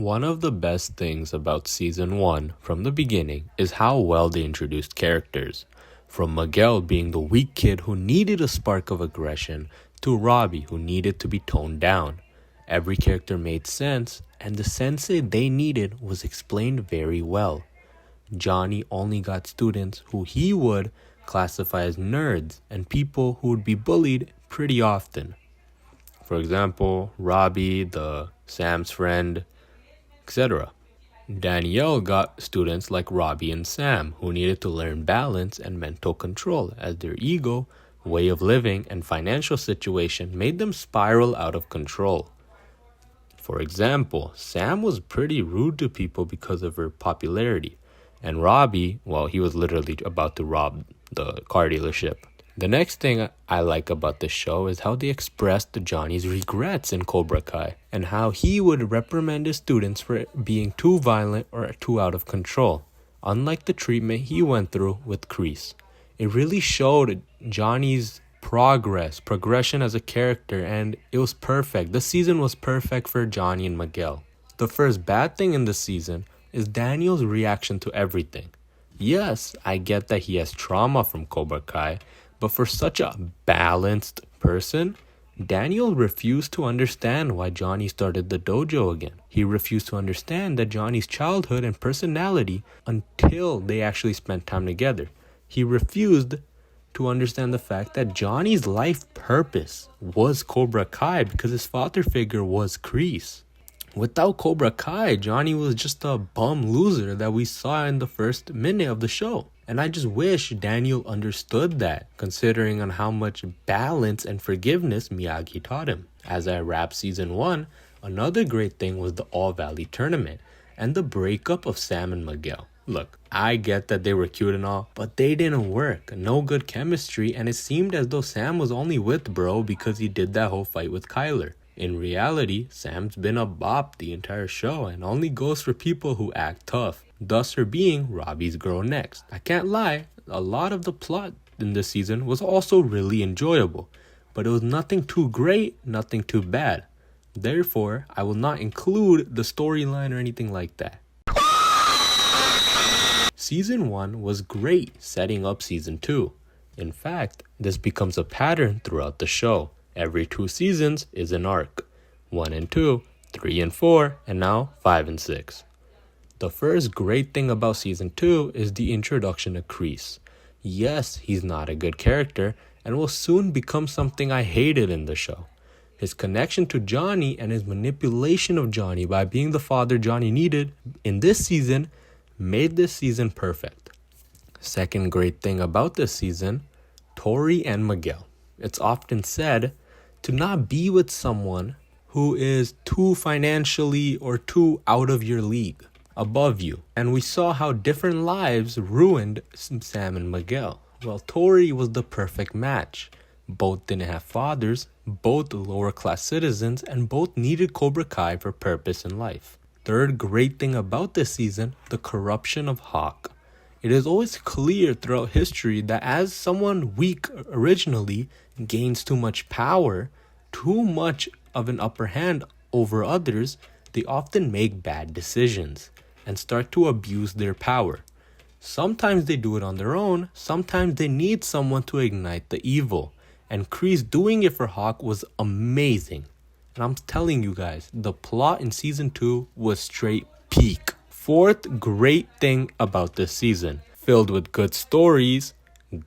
One of the best things about Season 1 from the beginning is how well they introduced characters. From Miguel being the weak kid who needed a spark of aggression to Robbie who needed to be toned down. Every character made sense, and the sensei they needed was explained very well. Johnny only got students who he would classify as nerds and people who would be bullied pretty often. For example, Robbie, the Sam's friend, etc. Danielle got students like Robbie and Sam who needed to learn balance and mental control as their ego, way of living, and financial situation made them spiral out of control. For example, Sam was pretty rude to people because of her popularity, and Robbie, well, he was literally about to rob the car dealership. The next thing I like about this show is how they expressed Johnny's regrets in Cobra Kai and how he would reprimand his students for being too violent or too out of control, unlike the treatment he went through with Kreese. It really showed Johnny's progression as a character, and it was perfect. The season was perfect for Johnny and Miguel. The first bad thing in the season is Daniel's reaction to everything. Yes, I get that he has trauma from Cobra Kai, but for such a balanced person, Daniel refused to understand why Johnny started the dojo again. He refused to understand that Johnny's childhood and personality until they actually spent time together. He refused to understand the fact that Johnny's life purpose was Cobra Kai because his father figure was Kreese. Without Cobra Kai, Johnny was just a bum loser that we saw in the first minute of the show. And I just wish Daniel understood that, considering on how much balance and forgiveness Miyagi taught him. As I wrap Season 1, another great thing was the All Valley tournament and the breakup of Sam and Miguel. Look, I get that they were cute and all, but they didn't work. No good chemistry, and it seemed as though Sam was only with Bro because he did that whole fight with Kyler. In reality, Sam's been a bop the entire show and only goes for people who act tough, thus her being Robbie's girl next. I can't lie, a lot of the plot in this season was also really enjoyable, but it was nothing too great, nothing too bad. Therefore, I will not include the storyline or anything like that. Season 1 was great setting up Season 2. In fact, this becomes a pattern throughout the show. Every 2 seasons is an arc. 1 and 2, 3 and 4, and now 5 and 6. The first great thing about Season 2 is the introduction of Kreese. Yes, he's not a good character and will soon become something I hated in the show. His connection to Johnny and his manipulation of Johnny by being the father Johnny needed in this season made this season perfect. Second great thing about this season, Tori and Miguel. It's often said to not be with someone who is too financially or too out of your league, above you. And we saw how different lives ruined Sam and Miguel. Well, Tori was the perfect match. Both didn't have fathers, both lower class citizens, and both needed Cobra Kai for purpose in life. Third great thing about this season, the corruption of Hawk. It is always clear throughout history that as someone weak originally gains too much power, too much of an upper hand over others, they often make bad decisions and start to abuse their power. Sometimes they do it on their own, sometimes they need someone to ignite the evil. And Kreese doing it for Hawk was amazing. And I'm telling you guys, the plot in Season 2 was straight peak. Fourth great thing about this season, filled with good stories,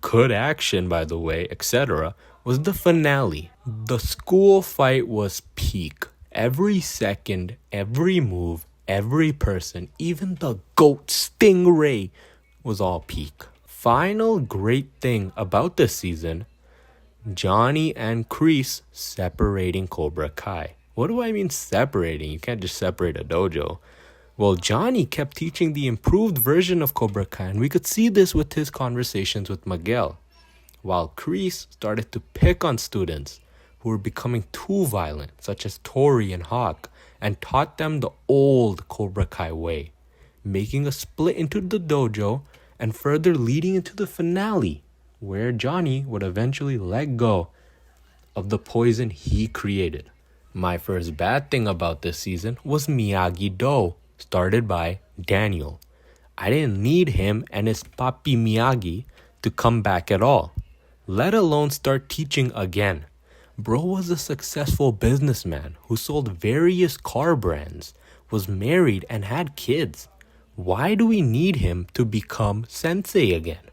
good action by the way, etc., was the finale. The school fight was peak. Every second, every move, every person, even the goat Stingray was all peak. Final great thing about this season, Johnny and Kreese separating Cobra Kai. What do I mean separating? You can't just separate a dojo. Well, Johnny kept teaching the improved version of Cobra Kai, and we could see this with his conversations with Miguel. While Kreese started to pick on students who were becoming too violent, such as Tori and Hawk, and taught them the old Cobra Kai way, making a split into the dojo and further leading into the finale, where Johnny would eventually let go of the poison he created. My first bad thing about this season was Miyagi-Do, started by Daniel. I didn't need him and his Papi Miyagi to come back at all, let alone start teaching again. Bro was a successful businessman who sold various car brands, was married and had kids. Why do we need him to become sensei again?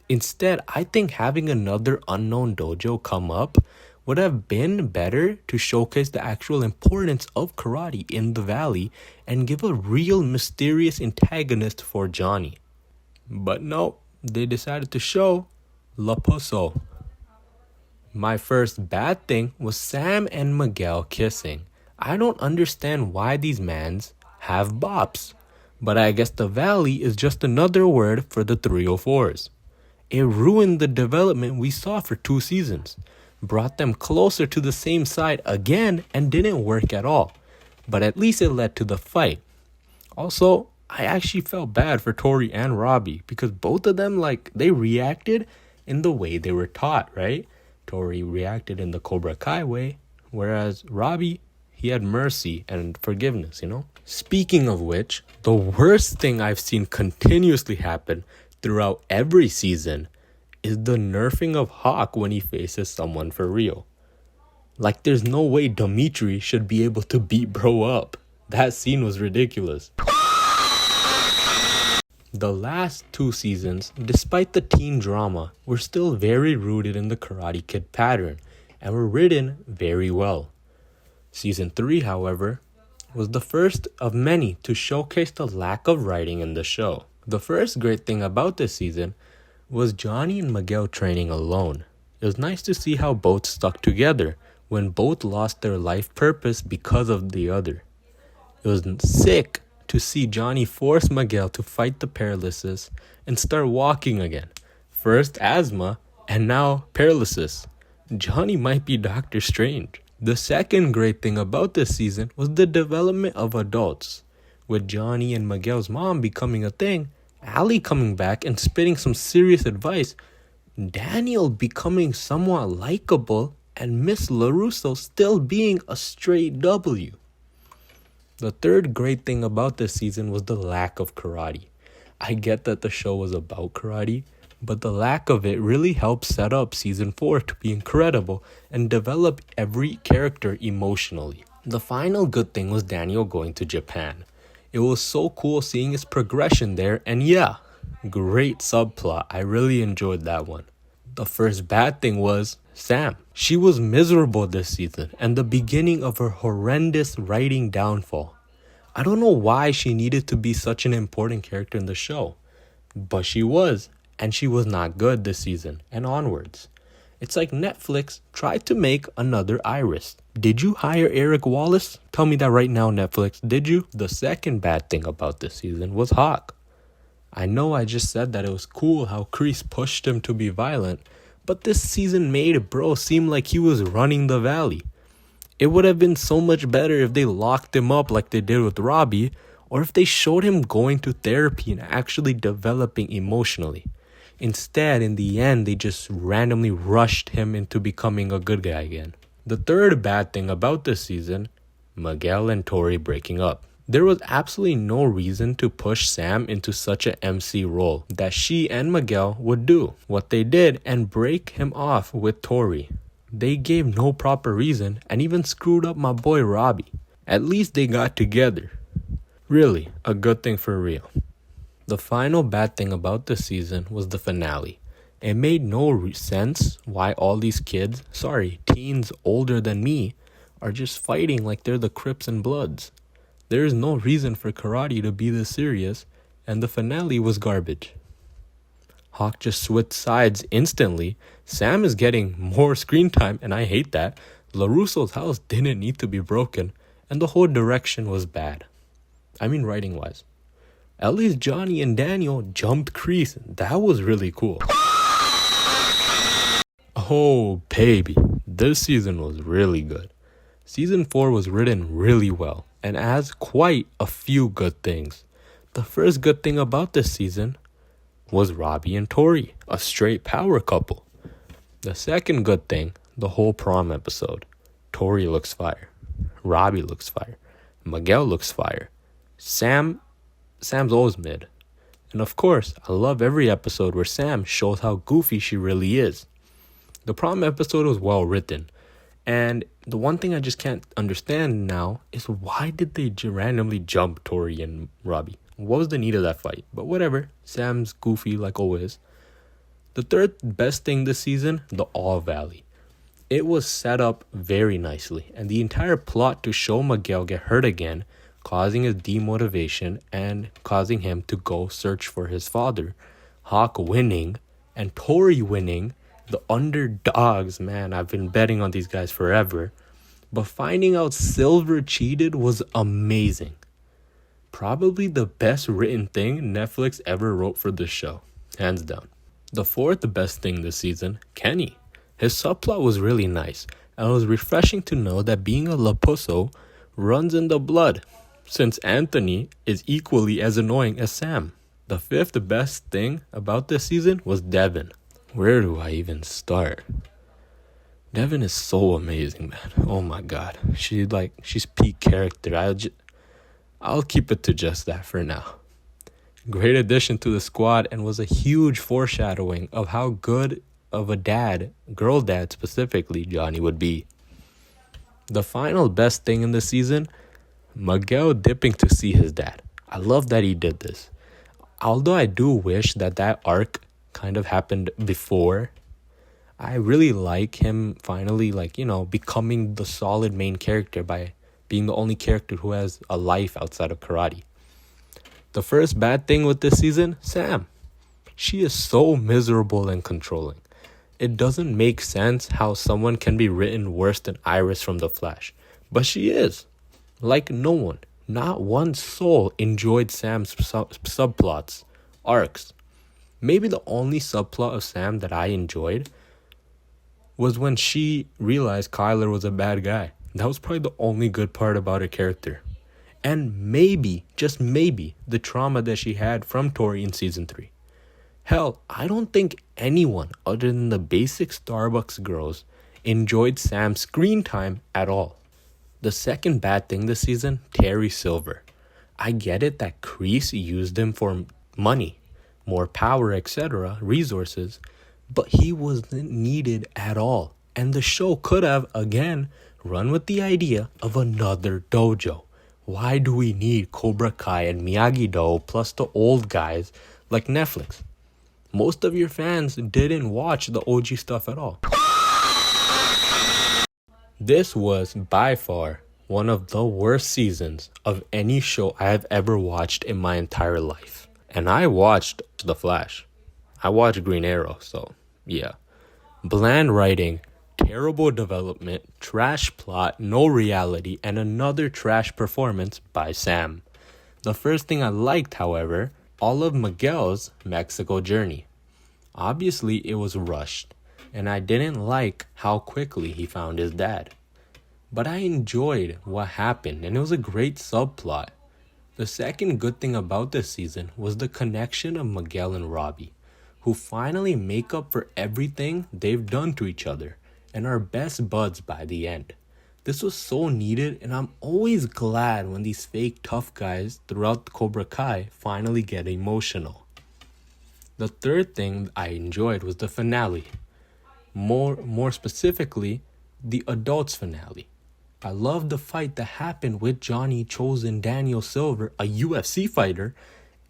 Instead, I think having another unknown dojo come up would have been better to showcase the actual importance of karate in the valley and give a real mysterious antagonist for Johnny. But no, they decided to show La Puso. My first bad thing was Sam and Miguel kissing. I don't understand why these mans have bops, but I guess the valley is just another word for the 304s. It ruined the development we saw for 2 seasons, brought them closer to the same side again and didn't work at all, but at least it led to the fight. Also, I actually felt bad for Tori and Robbie because both of them, they reacted in the way they were taught, right? Tori reacted in the Cobra Kai way, whereas Robbie, he had mercy and forgiveness, Speaking of which, the worst thing I've seen continuously happen throughout every season is the nerfing of Hawk when he faces someone for real. There's no way Dimitri should be able to beat bro up. That scene was ridiculous. The last 2 seasons, despite the teen drama, were still very rooted in the Karate Kid pattern and were written very well. Season 3, however, was the first of many to showcase the lack of writing in the show. The first great thing about this season was Johnny and Miguel training alone. It was nice to see how both stuck together when both lost their life purpose because of the other. It was sick to see Johnny force Miguel to fight the paralysis and start walking again. First asthma and now paralysis. Johnny might be Doctor Strange. The second great thing about this season was the development of adults. With Johnny and Miguel's mom becoming a thing, Ali coming back and spitting some serious advice, Daniel becoming somewhat likable, and Miss LaRusso still being a straight W. The third great thing about this season was the lack of karate. I get that the show was about karate, but the lack of it really helped set up season 4 to be incredible and develop every character emotionally. The final good thing was Daniel going to Japan. It was so cool seeing his progression there, and yeah, great subplot. I really enjoyed that one. The first bad thing was Sam. She was miserable this season and the beginning of her horrendous writing downfall. I don't know why she needed to be such an important character in the show, but she was, and she was not good this season and onwards. It's like Netflix tried to make another Iris. Did you hire Eric Wallace? Tell me that right now, Netflix. Did you? The second bad thing about this season was Hawk. I know I just said that it was cool how Kreese pushed him to be violent, but this season made bro seem like he was running the valley. It would have been so much better if they locked him up like they did with Robbie, or if they showed him going to therapy and actually developing emotionally. Instead, in the end, they just randomly rushed him into becoming a good guy again. The third bad thing about this season, Miguel and Tori breaking up. There was absolutely no reason to push Sam into such an MC role that she and Miguel would do what they did and break him off with Tori. They gave no proper reason and even screwed up my boy Robbie. At least they got together. Really, a good thing for real. The final bad thing about this season was the finale. It made no sense why all these teens older than me, are just fighting like they're the Crips and Bloods. There is no reason for karate to be this serious, and the finale was garbage. Hawk just switched sides instantly. Sam is getting more screen time, and I hate that. LaRusso's house didn't need to be broken, and the whole direction was bad. I mean writing-wise. At least Johnny and Daniel jumped Kreese. That was really cool. Oh, baby. This season was really good. Season 4 was written really well and has quite a few good things. The first good thing about this season was Robbie and Tori, a straight power couple. The second good thing, the whole prom episode. Tori looks fire. Robbie looks fire. Miguel looks fire. Sam's always mid. And of course, I love every episode where Sam shows how goofy she really is. The prom episode was well written. And the one thing I just can't understand now is why did they randomly jump Tori and Robbie? What was the need of that fight? But whatever, Sam's goofy like always. The third best thing this season, the All Valley. It was set up very nicely, and the entire plot to show Miguel get hurt again, causing his demotivation and causing him to go search for his father. Hawk winning and Tori winning, the underdogs, man, I've been betting on these guys forever. But finding out Silver cheated was amazing. Probably the best written thing Netflix ever wrote for this show, hands down. The fourth best thing this season, Kenny. His subplot was really nice, and it was refreshing to know that being a Lapuso runs in the blood, since Anthony is equally as annoying as Sam. The fifth best thing about this season was Devin. Where do I even start? Devin is so amazing, man. Oh my god. She's peak character. I'll keep it to just that for now. Great addition to the squad and was a huge foreshadowing of how good of a dad, girl dad specifically, Johnny would be. The final best thing in the season, Miguel dipping to see his dad. I love that he did this. Although I do wish that arc kind of happened before, I really like him finally becoming the solid main character by being the only character who has a life outside of karate. The first bad thing with this season, Sam. She is so miserable and controlling. It doesn't make sense how someone can be written worse than Iris from The Flash. But she is. Like no one. Not one soul enjoyed Sam's subplots, arcs. Maybe the only subplot of Sam that I enjoyed was when she realized Kyler was a bad guy. That was probably the only good part about her character. And maybe, just maybe, the trauma that she had from Tori in season 3. Hell, I don't think anyone other than the basic Starbucks girls enjoyed Sam's screen time at all. The second bad thing this season, Terry Silver. I get it that Kreese used him for money, more power, etc., resources, but he wasn't needed at all. And the show could have, again, run with the idea of another dojo. Why do we need Cobra Kai and Miyagi-Do plus the old guys like Netflix? Most of your fans didn't watch the OG stuff at all. This was by far one of the worst seasons of any show I have ever watched in my entire life. And I watched The Flash. I watched Green Arrow, so yeah. Bland writing, terrible development, trash plot, no reality, and another trash performance by Sam. The first thing I liked, however, all of Miguel's Mexico journey. Obviously, it was rushed, and I didn't like how quickly he found his dad. But I enjoyed what happened, and it was a great subplot. The second good thing about this season was the connection of Miguel and Robbie, who finally make up for everything they've done to each other and are best buds by the end. This was so needed, and I'm always glad when these fake tough guys throughout Cobra Kai finally get emotional. The third thing I enjoyed was the finale. More specifically, the adults finale. I love the fight that happened with Johnny Chosen Daniel Silver, a UFC fighter,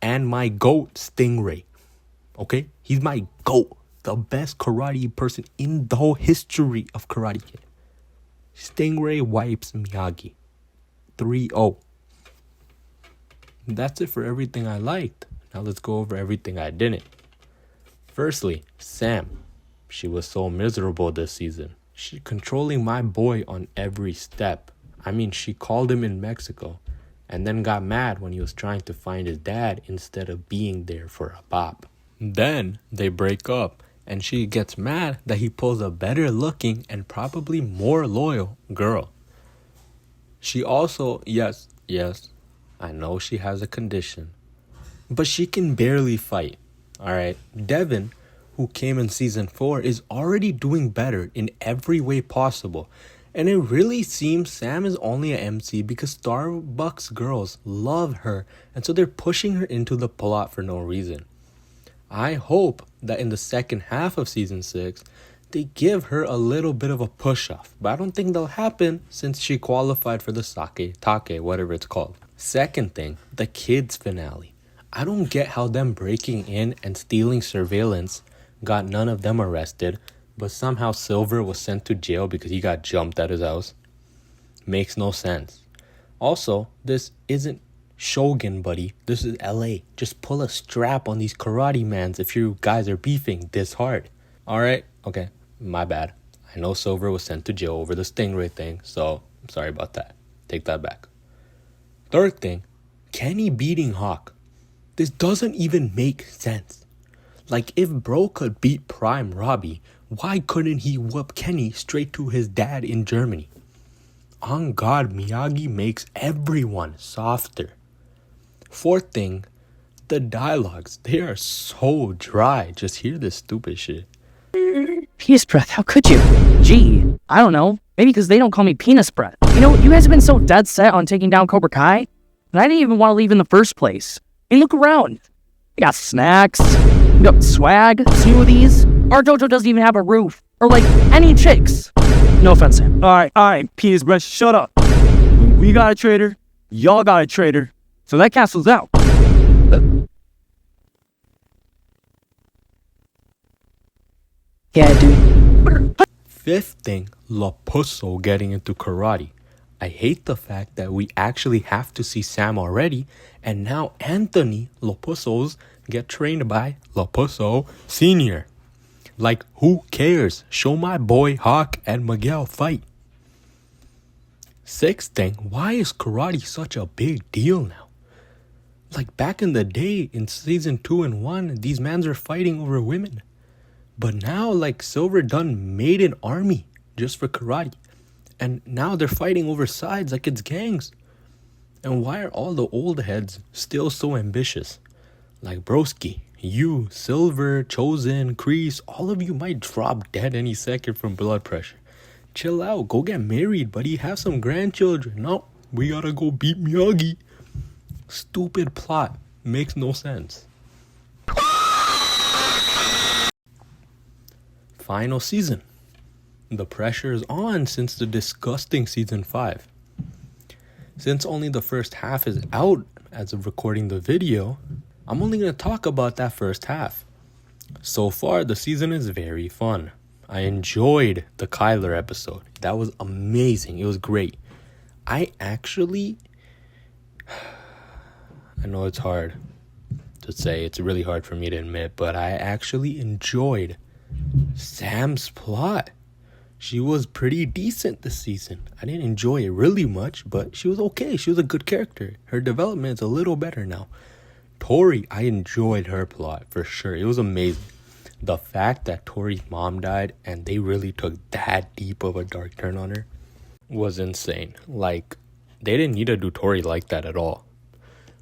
and my GOAT Stingray. Okay? He's my GOAT. The best karate person in the whole history of Karate Kid. Stingray wipes Miyagi. 3-0. That's it for everything I liked. Now let's go over everything I didn't. Firstly, Sam. She was so miserable this season. She controlling my boy on every step. I mean, she called him in Mexico and then got mad when he was trying to find his dad instead of being there for a bop. Then they break up and she gets mad that he pulls a better looking and probably more loyal girl. She also, yes, I know she has a condition, but she can barely fight. Alright, Devin, who came in season 4, is already doing better in every way possible. And it really seems Sam is only an MC because Starbucks girls love her, and so they're pushing her into the plot for no reason. I hope that in the second half of season 6, they give her a little bit of a push-off, but I don't think that'll happen since she qualified for the take, whatever it's called. Second thing, the kids finale. I don't get how them breaking in and stealing surveillance got none of them arrested, but somehow Silver was sent to jail because he got jumped at his house. Makes no sense. Also, this isn't Shogun, buddy. This is LA. Just pull a strap on these karate mans if you guys are beefing this hard. Alright, okay, my bad. I know Silver was sent to jail over the Stingray thing, so I'm sorry about that. Take that back. Third thing, Kenny beating Hawk. This doesn't even make sense. Like, if bro could beat Prime Robbie, why couldn't he whoop Kenny straight to his dad in Germany? On God, Miyagi makes everyone softer. Fourth thing, the dialogues. They are so dry. Just hear this stupid shit. Penis breath, how could you? Gee, I don't know. Maybe because they don't call me penis breath. You know, you guys have been so dead set on taking down Cobra Kai, and I didn't even want to leave in the first place. I mean, look around. We got snacks, we got swag, smoothies. Our dojo doesn't even have a roof, or like, any chicks. No offense, Sam. Alright, penis breath, shut up. We got a traitor, y'all got a traitor, so that cancels out. Yeah, dude. Fifth thing, Lapusso getting into karate. I hate the fact that we actually have to see Sam already, and now Anthony Lapussos get trained by Lapusso Sr. Like, who cares? Show my boy Hawk and Miguel fight. Sixth thing, why is karate such a big deal now? Like, back in the day, in season 2 and 1, these mans are fighting over women. But now, like, Silver done made an army just for karate. And now they're fighting over sides like it's gangs. And why are all the old heads still so ambitious? Like Broski, you, Silver, Chosen, Kreese, all of you might drop dead any second from blood pressure. Chill out, go get married, buddy, have some grandchildren. No, we gotta go beat Miyagi. Stupid plot, makes no sense. Final season. The pressure is on since the disgusting season 5. Since only the first half is out as of recording the video, I'm only going to talk about that first half. So far, the season is very fun. I enjoyed the Kyler episode. That was amazing. It was great. I know it's hard to say. It's really hard for me to admit, but I actually enjoyed Sam's plot. She was pretty decent this season. I didn't enjoy it really much, but she was okay. She was a good character. Her development is a little better now. Tori, I enjoyed her plot for sure. It was amazing. The fact that Tori's mom died and they really took that deep of a dark turn on her was insane. Like, they didn't need to do Tori like that at all.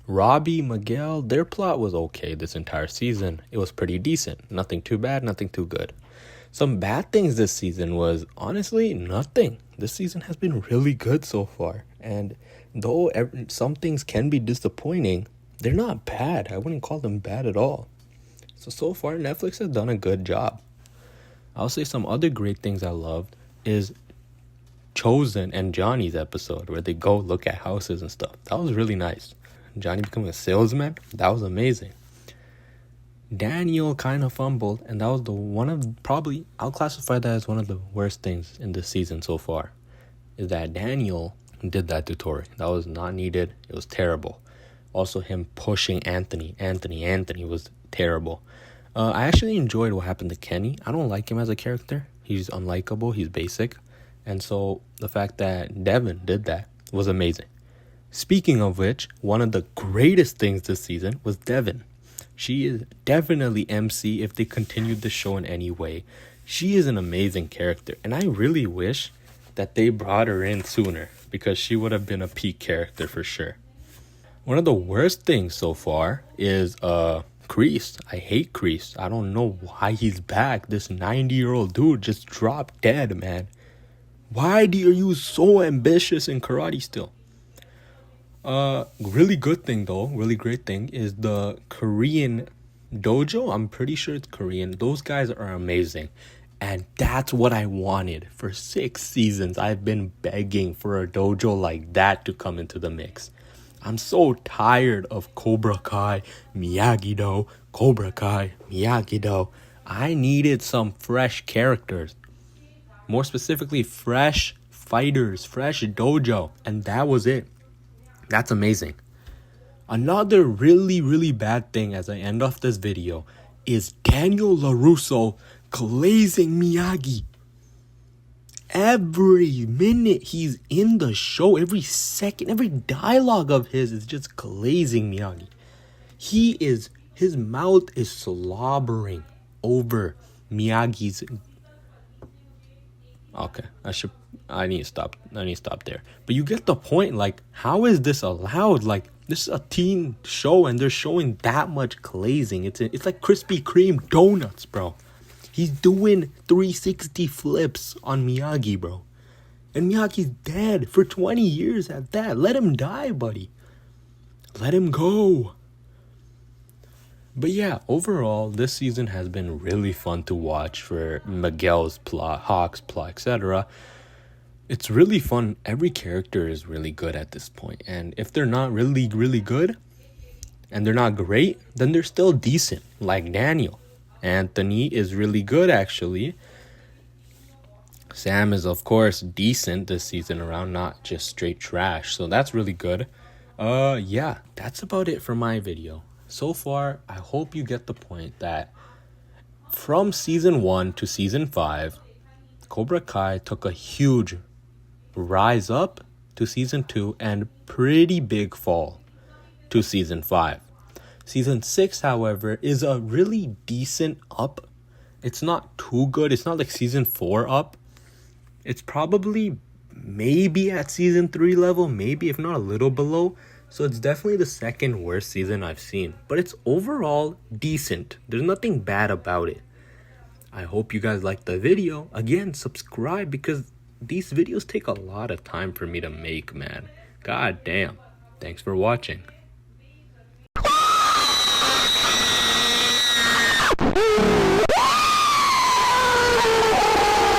Robbie, Miguel, their plot was okay this entire season. It was pretty decent. Nothing too bad, nothing too good. Some bad things this season was honestly nothing. This season has been really good so far. And though some things can be disappointing, they're not bad. I wouldn't call them bad at all. So far, Netflix has done a good job. I'll say some other great things I loved is Chosen and Johnny's episode where they go look at houses and stuff. That was really nice. Johnny becoming a salesman, that was amazing. Daniel kind of fumbled, and that was I'll classify that as one of the worst things in this season so far, is that Daniel did that to Tori. That was not needed. It was terrible. Also, him pushing Anthony was terrible. I actually enjoyed what happened to Kenny. I don't like him as a character. He's unlikable. He's basic. And so the fact that Devin did that was amazing. Speaking of which, one of the greatest things this season was Devin. She is definitely MC if they continued the show in any way. She is an amazing character, and I really wish that they brought her in sooner because she would have been a peak character for sure. One of the worst things so far is Kreese. I hate Kreese. I don't know why he's back. This 90-year-old dude just dropped dead, man. Why are you so ambitious in karate still? Really good thing though, really great thing is the Korean dojo. I'm pretty sure it's Korean. Those guys are amazing. And that's what I wanted. For 6 seasons, I've been begging for a dojo like that to come into the mix. I'm so tired of Cobra Kai, Miyagi-Do, Cobra Kai, Miyagi-Do. I needed some fresh characters. More specifically, fresh fighters, fresh dojo. And that was it. That's amazing. Another really, really bad thing as I end off this video is Daniel LaRusso glazing Miyagi. Every minute he's in the show, every second, every dialogue of his is just glazing Miyagi. His mouth is slobbering over Miyagi's. Okay, I need to stop there. But you get the point. Like, how is this allowed? Like, this is a teen show and they're showing that much glazing. It's like Krispy Kreme donuts, bro. He's doing 360 flips on Miyagi, bro. And Miyagi's dead for 20 years at that. Let him die, buddy. Let him go. But yeah, overall, this season has been really fun to watch for Miguel's plot, Hawk's plot, etc. It's really fun. Every character is really good at this point. And if they're not really, really good, and they're not great, then they're still decent, like Daniel. Anthony is really good, actually. Sam is, of course, decent this season around, not just straight trash. So that's really good. Yeah, that's about it for my video. So far, I hope you get the point that from season 1 to season 5, Cobra Kai took a huge rise up to season 2 and pretty big fall to season 5. Season 6, however, is a really decent up. It's not too good. It's not like season 4 up. It's probably maybe at season 3 level, maybe if not a little below. So it's definitely the second worst season I've seen. But it's overall decent. There's nothing bad about it. I hope you guys liked the video. Again, subscribe because these videos take a lot of time for me to make, man. God damn. Thanks for watching.